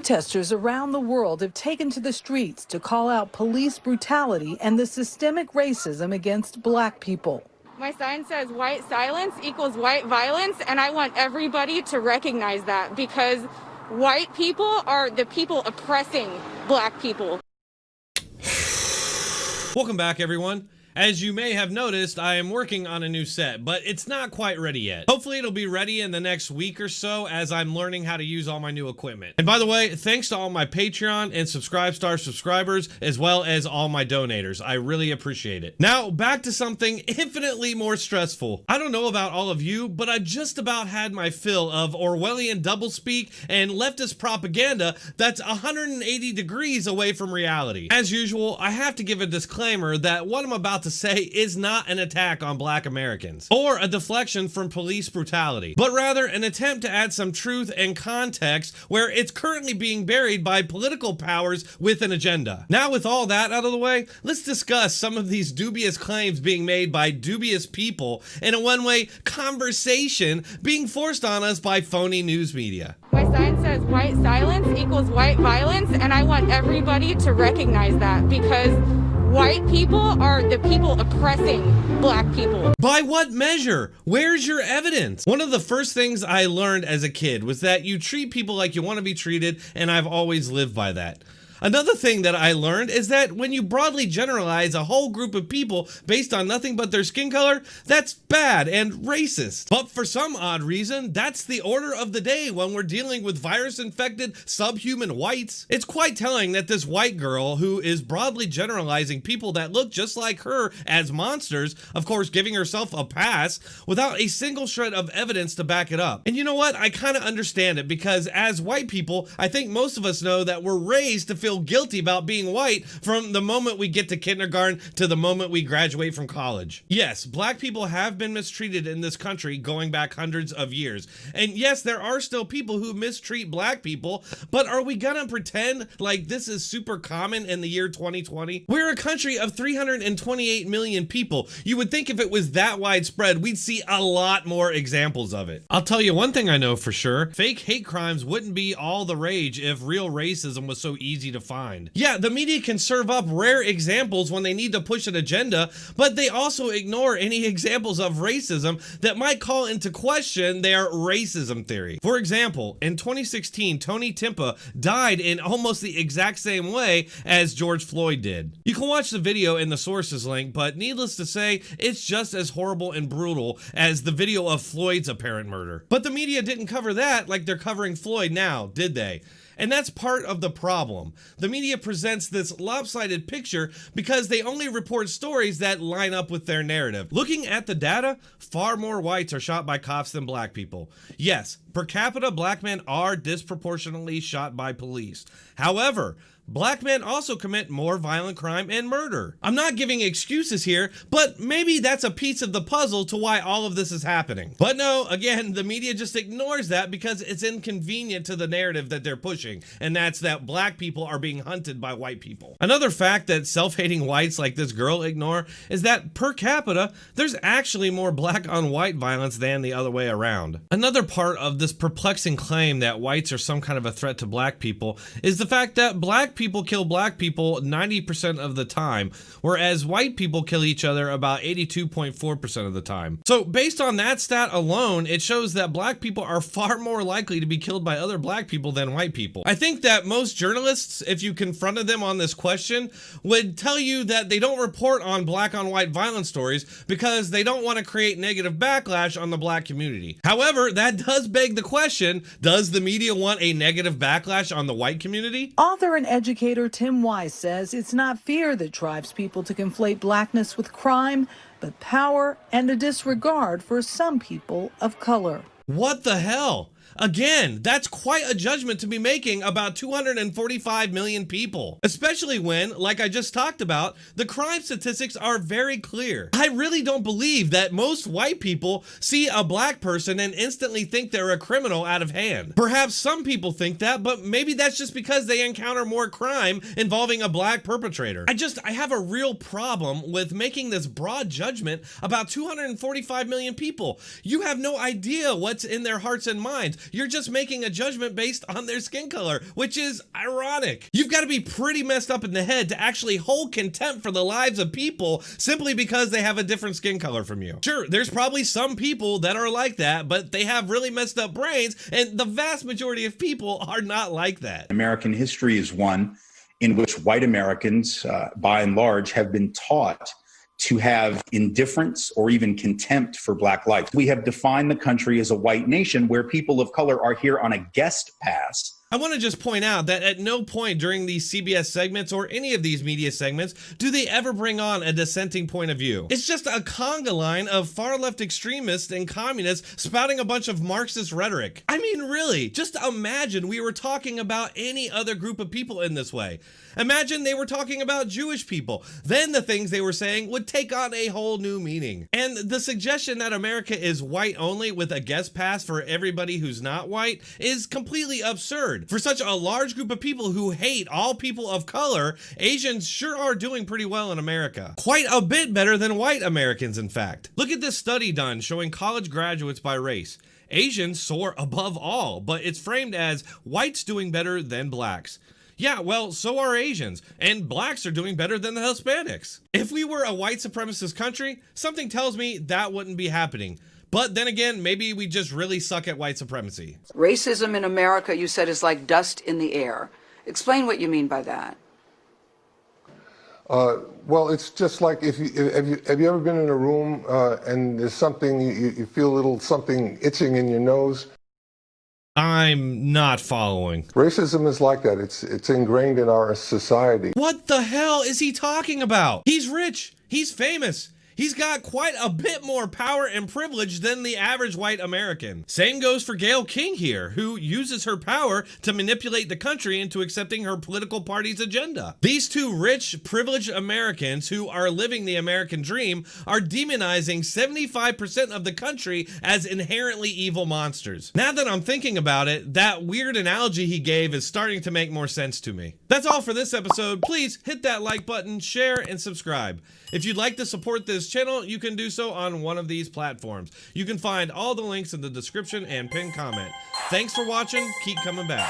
Protesters around the world have taken to the streets to call out police brutality and the systemic racism against black people. My sign says white silence equals white violence, and I want everybody to recognize that because white people are the people oppressing black people. Welcome back, everyone. As you may have noticed, I am working on a new set, but it's not quite ready yet. Hopefully it'll be ready in the next week or so as I'm learning how to use all my new equipment. And by the way, thanks to all my Patreon and Subscribe subscribers, as well as all my donators. I really appreciate it. Now, back to something infinitely more stressful. I don't know about all of you, but I've just about had my fill of Orwellian doublespeak and leftist propaganda that's 180 degrees away from reality. As usual, I have to give a disclaimer that what I'm about to say is not an attack on black Americans or a deflection from police brutality, but rather an attempt to add some truth and context where it's currently being buried by political powers with an agenda. Now, with all that out of the way, let's discuss some of these dubious claims being made by dubious people in a one-way conversation being forced on us by phony news media. My sign says white silence equals white violence, and I want everybody to recognize that because white people are the people oppressing black people. By what measure? Where's your evidence? One of the first things I learned as a kid was that you treat people like you want to be treated, and I've always lived by that. Another thing that I learned is that when you broadly generalize a whole group of people based on nothing but their skin color, that's bad and racist. But for some odd reason, that's the order of the day when we're dealing with virus-infected subhuman whites. It's quite telling that this white girl who is broadly generalizing people that look just like her as monsters, of course giving herself a pass, without a single shred of evidence to back it up. And you know what? I kind of understand it because as white people, I think most of us know that we're raised to feel guilty about being white from the moment we get to kindergarten to the moment we graduate from college. Yes, black people have been mistreated in this country going back hundreds of years. And yes, there are still people who mistreat black people, but are we gonna pretend like this is super common in the year 2020? We're a country of 328 million people. You would think if it was that widespread, we'd see a lot more examples of it. I'll tell you one thing I know for sure, fake hate crimes wouldn't be all the rage if real racism was so easy to find. Yeah, the media can serve up rare examples when they need to push an agenda, but they also ignore any examples of racism that might call into question their racism theory. For example, in 2016, Tony Timpa died in almost the exact same way as George Floyd did. You can watch the video in the sources link, but needless to say, it's just as horrible and brutal as the video of Floyd's apparent murder. But the media didn't cover that like they're covering Floyd now, did they? And that's part of the problem. The media presents this lopsided picture because they only report stories that line up with their narrative. Looking at the data, far more whites are shot by cops than black people. Yes, per capita, black men are disproportionately shot by police. However, black men also commit more violent crime and murder. I'm not giving excuses here, but maybe that's a piece of the puzzle to why all of this is happening. But no, again, the media just ignores that because it's inconvenient to the narrative that they're pushing, and that's that black people are being hunted by white people. Another fact that self-hating whites like this girl ignore is that per capita, there's actually more black on white violence than the other way around. Another part of this perplexing claim that whites are some kind of a threat to black people is the fact that black people kill black people 90% of the time, whereas white people kill each other about 82.4% of the time. So based on that stat alone, it shows that black people are far more likely to be killed by other black people than white people. I think that most journalists, if you confronted them on this question, would tell you that they don't report on black on white violence stories because they don't want to create negative backlash on the black community. However, that does beg the question, does the media want a negative backlash on the white community? Author and educator Tim Wise says it's not fear that drives people to conflate blackness with crime, but power and a disregard for some people of color. What the hell? Again, that's quite a judgment to be making about 245 million people, especially when, like I just talked about, the crime statistics are very clear. I really don't believe that most white people see a black person and instantly think they're a criminal out of hand. Perhaps some people think that, but maybe that's just because they encounter more crime involving a black perpetrator. I have a real problem with making this broad judgment about 245 million people. You have no idea what's in their hearts and minds. You're just making a judgment based on their skin color, which is ironic. You've got to be pretty messed up in the head to actually hold contempt for the lives of people simply because they have a different skin color from you. Sure, there's probably some people that are like that, but they have really messed up brains, and the vast majority of people are not like that. American history is one in which white Americans, by and large, have been taught to have indifference or even contempt for Black life. We have defined the country as a white nation where people of color are here on a guest pass. I want to just point out that at no point during these CBS segments or any of these media segments do they ever bring on a dissenting point of view. It's just a conga line of far left extremists and communists spouting a bunch of Marxist rhetoric. I mean, really, just imagine we were talking about any other group of people in this way. Imagine they were talking about Jewish people. Then the things they were saying would take on a whole new meaning. And the suggestion that America is white only with a guest pass for everybody who's not white is completely absurd. For such a large group of people who hate all people of color, Asians sure are doing pretty well in America. Quite a bit better than white Americans, in fact. Look at this study done showing college graduates by race. Asians soar above all, but it's framed as whites doing better than blacks. Yeah, well, so are Asians, and blacks are doing better than the Hispanics. If we were a white supremacist country, something tells me that wouldn't be happening. But then again, maybe we just really suck at white supremacy. Racism in America, you said, is like dust in the air. Explain what you mean by that. Well, it's just like have you ever been in a room and there's something, you feel a little something itching in your nose? I'm not following. Racism is like that. It's ingrained in our society. What the hell is he talking about? He's rich. He's famous. He's got quite a bit more power and privilege than the average white American. Same goes for Gayle King here, who uses her power to manipulate the country into accepting her political party's agenda. These two rich, privileged Americans who are living the American dream are demonizing 75% of the country as inherently evil monsters. Now that I'm thinking about it, that weird analogy he gave is starting to make more sense to me. That's all for this episode. Please hit that like button, share, and subscribe. If you'd like to support this channel, you can do so on one of these platforms. You can find all the links in the description and pinned comment. Thanks for watching. Keep coming back.